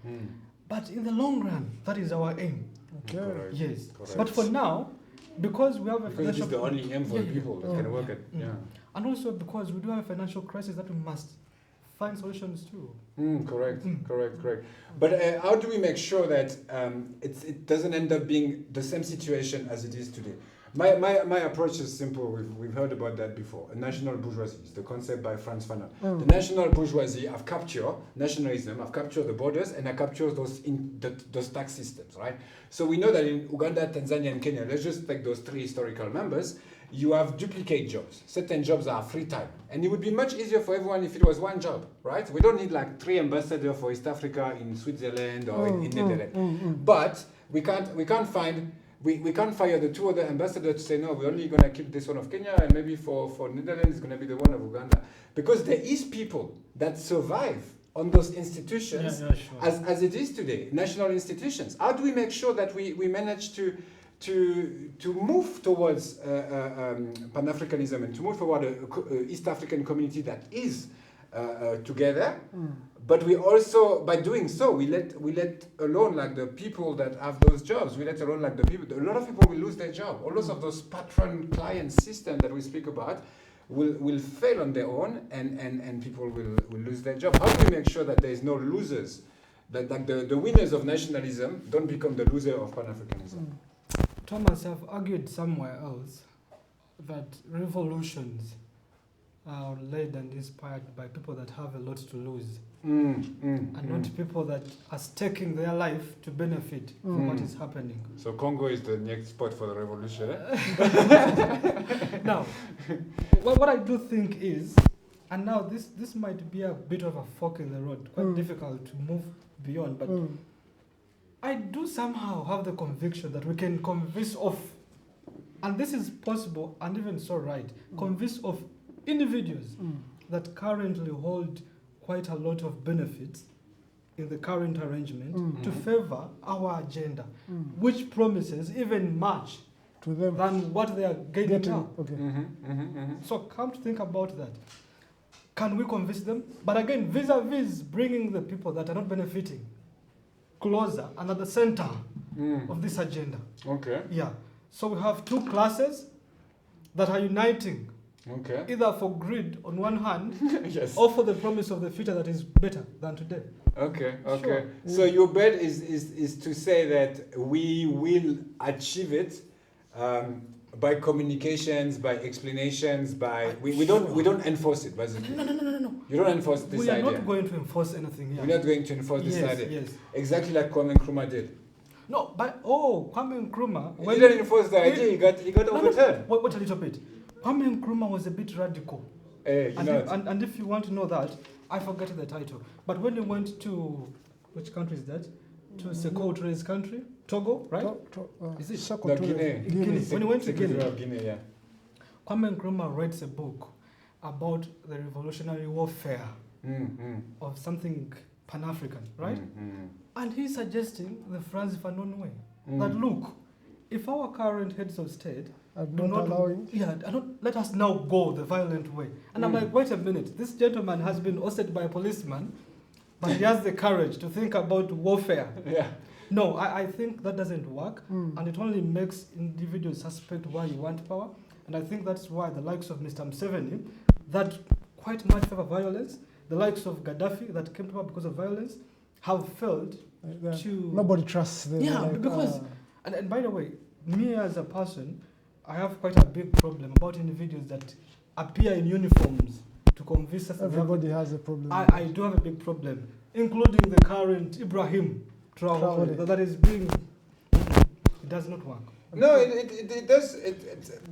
But in the long run, that is our aim. Okay. Correct. Yes. Correct. But for now, because we have a because it is the only aim for people that can work at. And also because we do have a financial crisis that we must find solutions to. Correct. But how do we make sure that it doesn't end up being the same situation as it is today? My approach is simple. We've heard about that before. A national bourgeoisie is the concept by Frantz Fanon. The national bourgeoisie have captured nationalism, have captured the borders, and have captured those tax systems, right? So we know that in Uganda, Tanzania, and Kenya, let's just take those three historical members, you have duplicate jobs. Certain jobs are free time. And it would be much easier for everyone if it was one job, right? We don't need like 3 ambassadors for East Africa in Switzerland or in Netherlands. But we can't fire the 2 other ambassadors to say, no, we're only going to keep this one of Kenya, and maybe for Netherlands, it's going to be the one of Uganda. Because there is people that survive on those institutions as it is today, national institutions. How do we make sure that we manage to move towards Pan-Africanism and to move toward an East African community that is together? But we also, by doing so, we let alone like the people that have those jobs. We let alone like the people. A lot of people will lose their job. All those of those patron-client system that we speak about will fail on their own, and people will lose their job. How do we make sure that there is no losers? That like the winners of nationalism don't become the loser of Pan-Africanism. Thomas have argued somewhere else that revolutions are led and inspired by people that have a lot to lose, and not people that are staking their life to benefit from what is happening. So Congo is the next spot for the revolution. Now, what I do think is, and now this might be a bit of a fork in the road, quite difficult to move beyond, but I do somehow have the conviction that we can convince of, and this is possible and even so right, convince of individuals that currently hold quite a lot of benefits in the current arrangement to favor our agenda, which promises even much to them than what they are gaining now. Okay. So come to think about that. Can we convince them? But again, vis-a-vis bringing the people that are not benefiting closer and at the center of this agenda. Okay. Yeah. So we have two classes that are uniting, Okay. either for greed on one hand, Yes. or for the promise of the future that is better than today. Okay. Okay. Sure. So your bet is to say that we will achieve it by communications, by explanations, by we don't enforce it basically. No. You don't enforce this We are idea. not going to enforce anything here. We're not going to enforce this Yes, idea. yes. Exactly like Kwame Nkrumah did. No, but Kwame Nkrumah. He didn't enforce the idea. He got overturned. Wait a little bit. Kwame Nkrumah was a bit radical. And if you want to know that, I forget the title. But when he went to, which country is that? To Sekou Touré's country, Togo, right? Is it Sekou No, Touré. Guinea. When he went to Guinea, Guinea, yeah. Kwame Nkrumah writes a book about the revolutionary warfare of something Pan-African, right? And he's suggesting the Franz Fanon way. That look, if our current heads of state do not allowing. let us now go the violent way. And I'm like, wait a minute, this gentleman has been ousted by a policeman, but he has the courage to think about warfare. Yeah. No, I think that doesn't work, and it only makes individuals suspect why you want power. And I think that's why the likes of Mr. Museveni, that quite much favor violence, the likes of Gaddafi, that came to power because of violence, have failed to... Nobody trusts them. Yeah, because... And by the way, me as a person, I have quite a big problem about individuals that appear in uniforms to convince us. Everybody has a problem. I do have a big problem, including the current Ibrahim Traore that is being... It does not work. No, it does.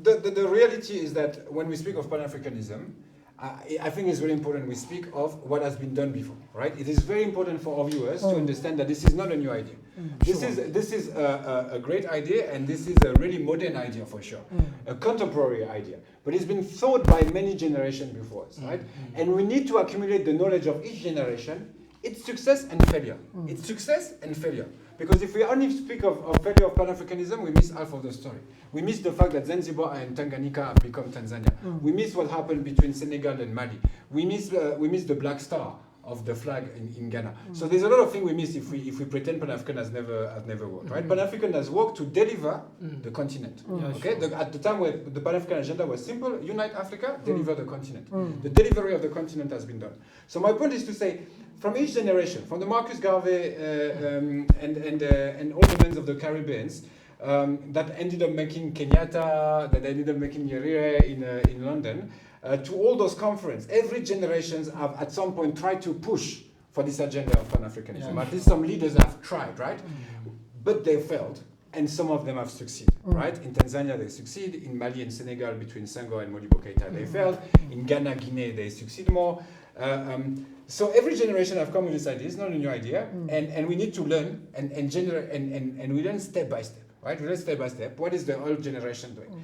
The reality is that when we speak of Pan-Africanism, I think it's very important we speak of what has been done before, right? It is very important for our viewers to understand that this is not a new idea. This is a great idea, and this is a really modern idea for sure, a contemporary idea. But it's been thought by many generations before us, right? And we need to accumulate the knowledge of each generation, its success and failure. Its success and failure. Because if we only speak of failure of Pan-Africanism, we miss half of the story. We miss the fact that Zanzibar and Tanganyika have become Tanzania. We miss what happened between Senegal and Mali. We miss the black star of the flag in Ghana. So there's a lot of things we miss if we pretend Pan-African has never worked. Right? Pan-African has worked to deliver the continent. Okay. At the time where the Pan-African agenda was simple: unite Africa, deliver the continent. The delivery of the continent has been done. So my point is to say, from each generation, from the Marcus Garvey and all the men of the Caribbeans that ended up making Kenyatta, that ended up making Nyerere in London, to all those conferences, every generation have at some point tried to push for this agenda of Pan-Africanism. At least some leaders have tried, right? But they failed, and some of them have succeeded, right? In Tanzania, they succeed. In Mali and Senegal, between Senghor and Modibo Keïta, they failed. In Ghana, Guinea, they succeed more. So every generation have come with this idea. It's not a new idea, and we need to learn and we learn step by step, right? We learn step by step. What is the old generation doing?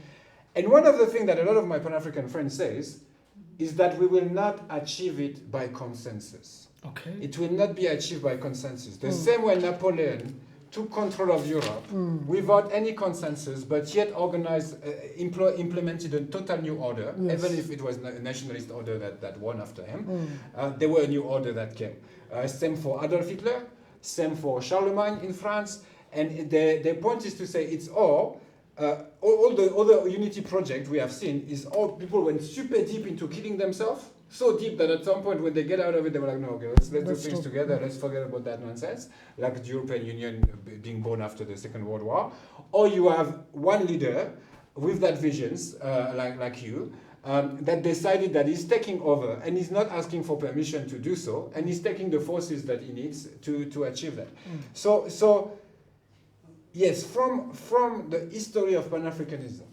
And one of the things that a lot of my Pan-African friends says is that we will not achieve it by consensus. Okay. It will not be achieved by consensus. The same way Napoleon took control of Europe without any consensus, but yet implemented a total new order, even if it was a nationalist order that won after him. There were a new order that came. Same for Adolf Hitler, same for Charlemagne in France, and the point is to say it's all the other unity project we have seen is all people went super deep into killing themselves, so deep that at some point when they get out of it, they were like, no, okay, let's do things together, let's forget about that nonsense, like the European Union being born after the Second World War. Or you have one leader with that visions, like you, that decided that he's taking over and he's not asking for permission to do so, and he's taking the forces that he needs to achieve that. So yes, from the history of Pan-Africanism,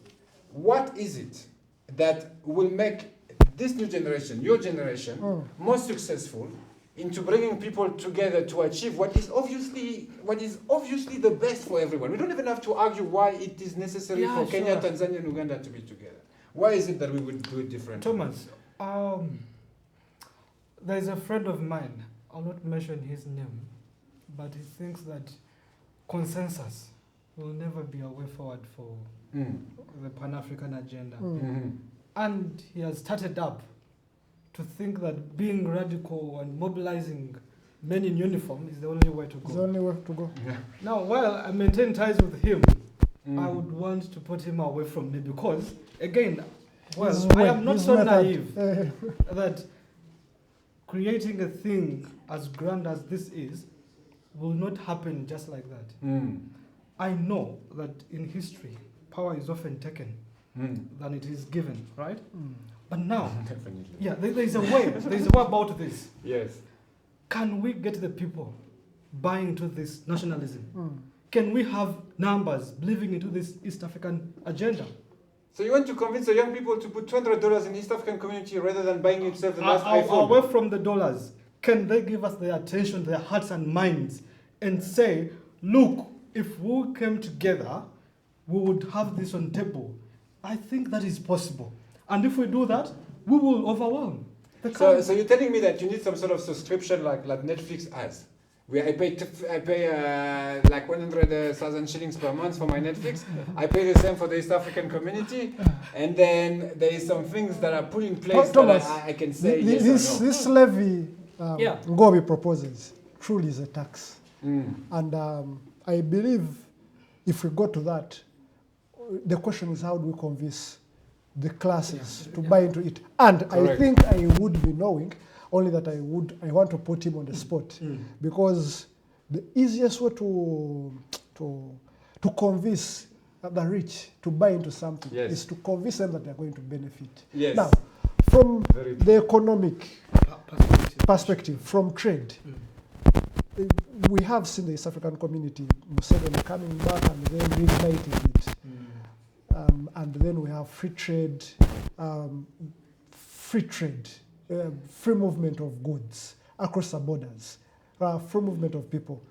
what is it that will make this new generation, your generation, more successful into bringing people together to achieve what is obviously the best for everyone? We don't even have to argue why it is necessary for Kenya, Tanzania, and Uganda to be together. Why is it that we would do it differently? Thomas, there's a friend of mine, I'll not mention his name, but he thinks that consensus will never be a way forward for the Pan-African agenda. And he has started up to think that being radical and mobilizing men in uniform is the only way to It's the go. only way to go. Now, while I maintain ties with him, I would want to put him away from me because, again, I am not so naive that creating a thing as grand as this is will not happen just like that. I know that in history, power is often taken than it is given, right? But now, Definitely. yeah, there's a way about this. Yes. Can we get the people buying into this nationalism? Can we have numbers believing into this East African agenda? So you want to convince the young people to put $200 in East African community rather than buying itself the last iPhone? Away from the dollars, can they give us their attention, their hearts and minds, and say, look, if we came together, we would have this on table. I think that is possible. And if we do that, we will overwhelm the country. So you're telling me that you need some sort of subscription like Netflix has, where I pay like 100,000 shillings per month for my Netflix. I pay the same for the East African community, and then there is some things that are put in place Thomas, that I can say this, yes or no. this levy Ngobi proposes truly is a tax. And I believe if we go to that, the question is how do we convince the classes to buy into it? And Correct. I think I would be knowing, only that I want to put him on the spot, because the easiest way to convince the rich to buy into something is to convince them that they're going to benefit. Yes. Now, from the economic perspective, from trade, we have seen the East African community, Museveni coming back and then reigniting it. And then we have free trade, free movement of goods across the borders, free movement of people.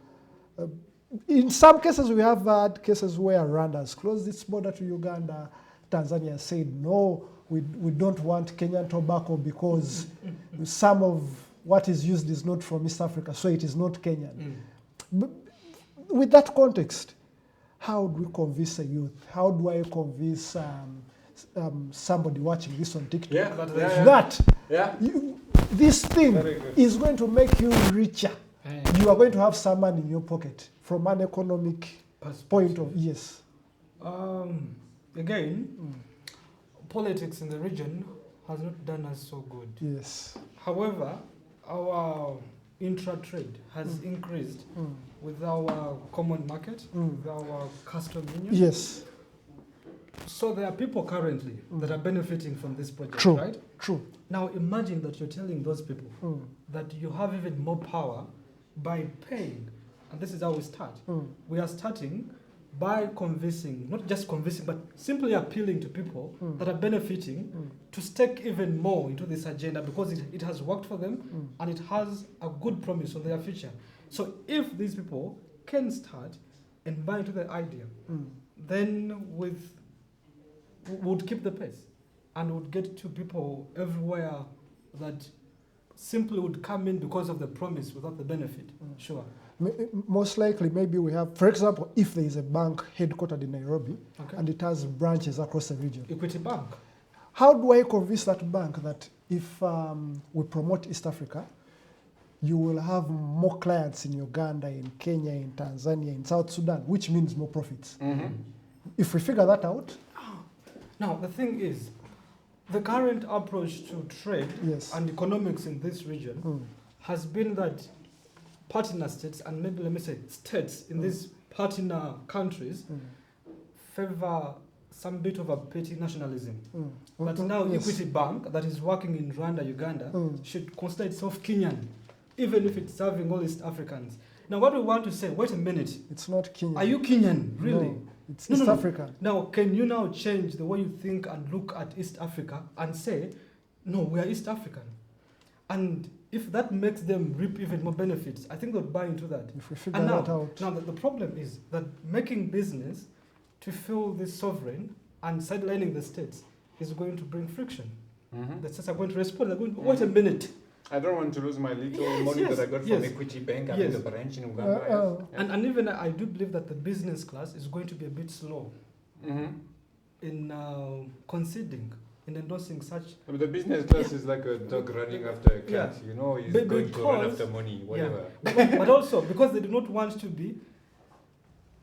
In some cases, we have had cases where Rwanda has closed its border to Uganda. Tanzania said, no, we don't want Kenyan tobacco because some of what is used is not from East Africa, so it is not Kenyan. But with that context, how do we convince a youth? How do I convince somebody watching this on TikTok that this thing is going to make you richer? You are going to have some money in your pocket from an economic point of view. Yes. Again, politics in the region has not done us so good. Yes. However, our intra-trade has increased with our common market, with our custom union. Yes. So there are people currently that are benefiting from this project, True. right? True. Now imagine that you're telling those people that you have even more power by paying. And this is how we start. We are starting by convincing, not just convincing, but simply appealing to people that are benefiting to stake even more into this agenda because it has worked for them and it has a good promise on their future. So if these people can start and buy into the idea, then would keep the pace and would get to people everywhere that simply would come in because of the promise without the benefit. Sure. Most likely, maybe we have, for example, if there is a bank headquartered in Nairobi and it has branches across the region. Equity Bank. How do I convince that bank that if we promote East Africa, you will have more clients in Uganda, in Kenya, in Tanzania, in South Sudan, which means more profits? If we figure that out. Now, the thing is, the current approach to trade and economics in this region has been that partner states, and maybe let me say states in these partner countries, favor some bit of a petty nationalism. But now Equity Bank, that is working in Rwanda, Uganda, should consider itself Kenyan, even if it's serving all East Africans. Now what we want to say, wait a minute. It's not Kenyan. Are you Kenyan, really? No, it's East African. Now, can you now change the way you think and look at East Africa and say, no, we are East African? And if that makes them reap even more benefits, I think they'll buy into that. If we figure that out. Now, the problem is that making business to feel this sovereign and sidelining the states is going to bring friction. The states are going to respond. They're going to, wait a minute. I don't want to lose my little money that I got from Equity Bank and the branch in Uganda. And even I do believe that the business class is going to be a bit slow. conceding, in endorsing such. I mean, the business class is like a dog running after a cat. Yeah. You know, he's But going to run because- after money, whatever. But also because they do not want to be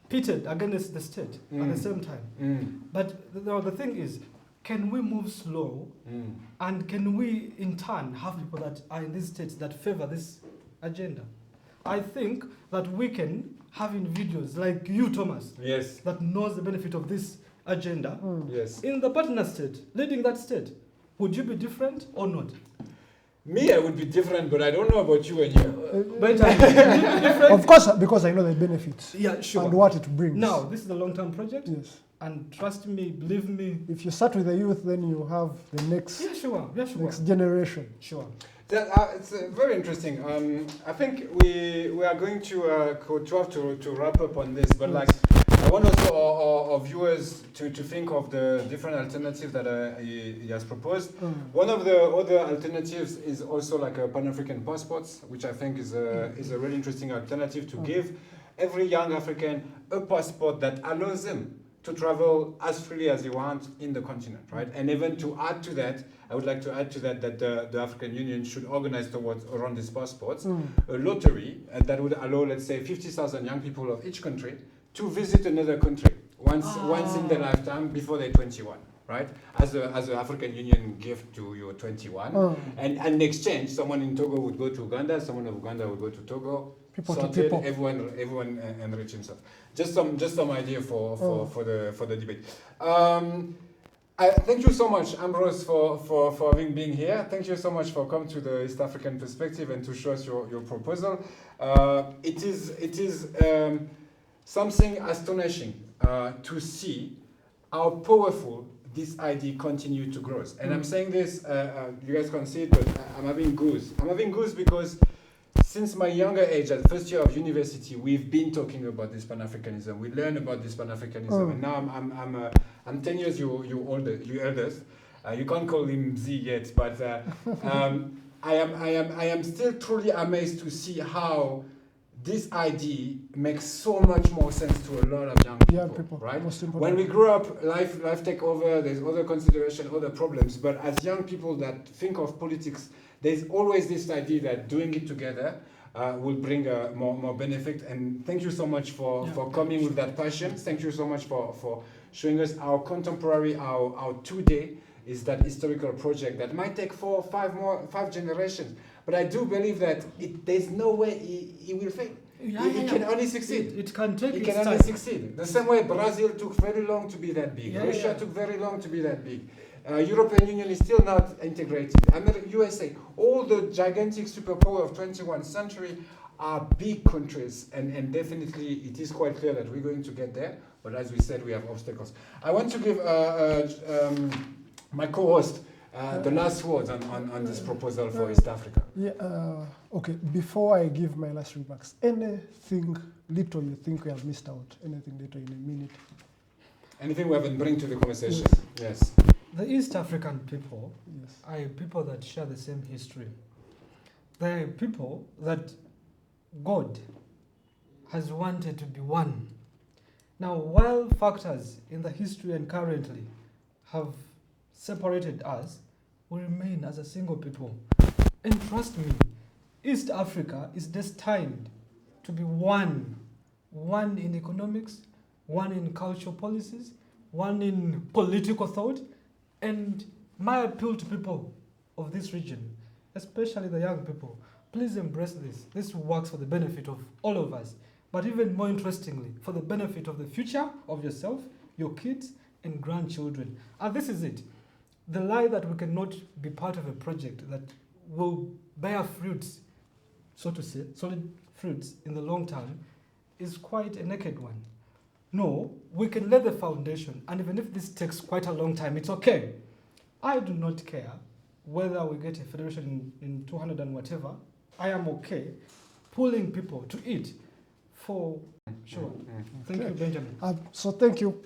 pitted against the state at the same time. But the thing is, can we move slow, and can we in turn have people that are in these states that favor this agenda? I think that we can have individuals like you, Thomas, Yes. that knows the benefit of this agenda Yes. in the partner state, leading that state. Would you be different or not? Me, I would be different, but I don't know about you and you. But would you be different? Of course, because I know the benefits Yeah, sure. and what it brings. Now, this is a long-term project, Yes. and trust me, believe me. If you start with the youth, then you have the next Yeah, sure. Yeah, sure. next generation. Sure. It's very interesting. I think we are going to have to wrap up on this, but like I want also our viewers to think of the different alternatives that he has proposed. One of the other alternatives is also like a Pan-African passports, which I think is a really interesting alternative to give every young African a passport that allows them to travel as freely as they want in the continent, right? And even to add to that, I would like to add to that the African Union should organize around these passports a lottery that would allow, let's say, 50,000 young people of each country to visit another country once in their lifetime before they're 21, right? As an African Union gift to your 21. And in exchange, someone in Togo would go to Uganda, someone of Uganda would go to Togo. People to Sorted, people. everyone enrich himself. Just some idea for the debate. Thank you so much, Ambrose, for having been here. Thank you so much for coming to the East African perspective and to show us your proposal. It is something astonishing to see how powerful this idea continue to grow. And I'm saying this, you guys can see it, but I'm having goose. I'm having goose because since my younger age, at the first year of university, we've been talking about this Pan-Africanism. We learn about this Pan-Africanism, and now I'm 10 years you elders. You can't call him Z yet, but I am still truly amazed to see how this idea makes so much more sense to a lot of young people, right? When we grow up, life take over. There's other consideration, other problems. But as young people that think of politics, there's always this idea that doing it together will bring more benefit. And thank you so much for coming with that passion. Thank you so much for showing us our contemporary, our today is that historical project that might take 4 or 5 generations. But I do believe that there's no way he will fail. He can only succeed. It can take He its can only time. succeed. The same way Brazil took very long to be that big. Yeah, Russia yeah. took very long to be that big. European Union is still not integrated. USA, all the gigantic superpower of 21st century are big countries, and definitely it is quite clear that we're going to get there. But as we said, we have obstacles. I want to give my co-host the last words on this proposal for East Africa. Yeah. Okay. Before I give my last remarks, anything little you think we have missed out? Anything little in a minute? Anything we haven't bring to the conversation? Yes. The East African people Yes. are people that share the same history. They are people that God has wanted to be one. Now, while factors in the history and currently have separated us, we remain as a single people. And trust me, East Africa is destined to be one in economics, one in cultural policies, one in political thought. And my appeal to people of this region, especially the young people, please embrace this. This works for the benefit of all of us, but even more interestingly, for the benefit of the future of yourself, your kids, and grandchildren. And this is it. The lie that we cannot be part of a project that will bear fruits, so to say, solid fruits in the long term, is quite a naked one. No, we can lay the foundation, and even if this takes quite a long time, it's okay. I do not care whether we get a federation in 200 and whatever. I am okay pulling people to it for sure. Thank you, Benjamin. So thank you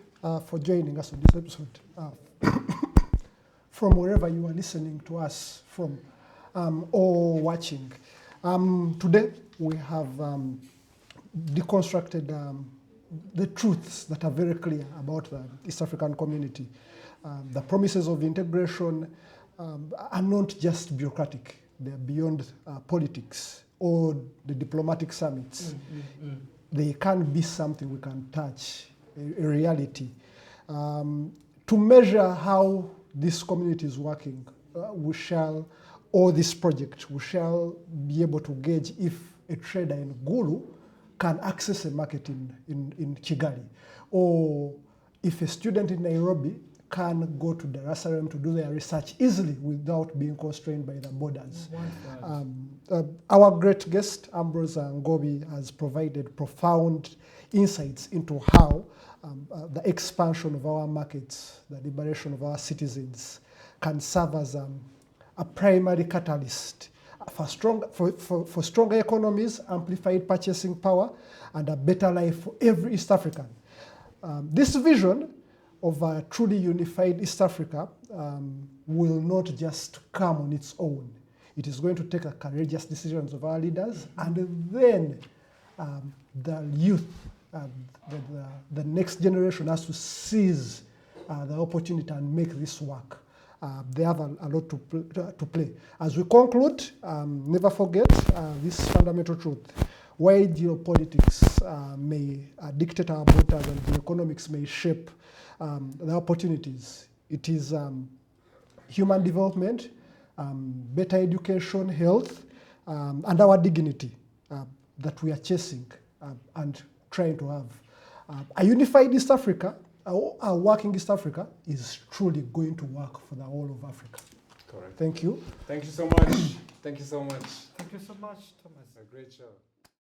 for joining us on this episode. From wherever you are listening to us from or watching. Today we have deconstructed the truths that are very clear about the East African community. The promises of integration are not just bureaucratic, they're beyond politics or the diplomatic summits. They can be something we can touch, a reality. To measure how this community is working, or this project, we shall be able to gauge if a trader in Gulu can access a market in Kigali, or if a student in Nairobi can go to Dar es Salaam to do their research easily without being constrained by the borders. Our great guest, Ambrose Ngobi, has provided profound insights into how the expansion of our markets, the liberation of our citizens, can serve as a primary catalyst for stronger economies, amplified purchasing power, and a better life for every East African. This vision of a truly unified East Africa will not just come on its own. It is going to take a courageous decisions of our leaders, and then the youth, the next generation has to seize the opportunity and make this work. They have a lot to play. As we conclude, never forget this fundamental truth. While geopolitics may dictate our borders and geoeconomics may shape the opportunities, it is human development, better education, health, and our dignity that we are chasing and trying to have. A unified East Africa, a working East Africa, is truly going to work for the whole of Africa. Correct. Thank you. Thank you so much. Thank you so much. Thank you so much, Thomas. A great show.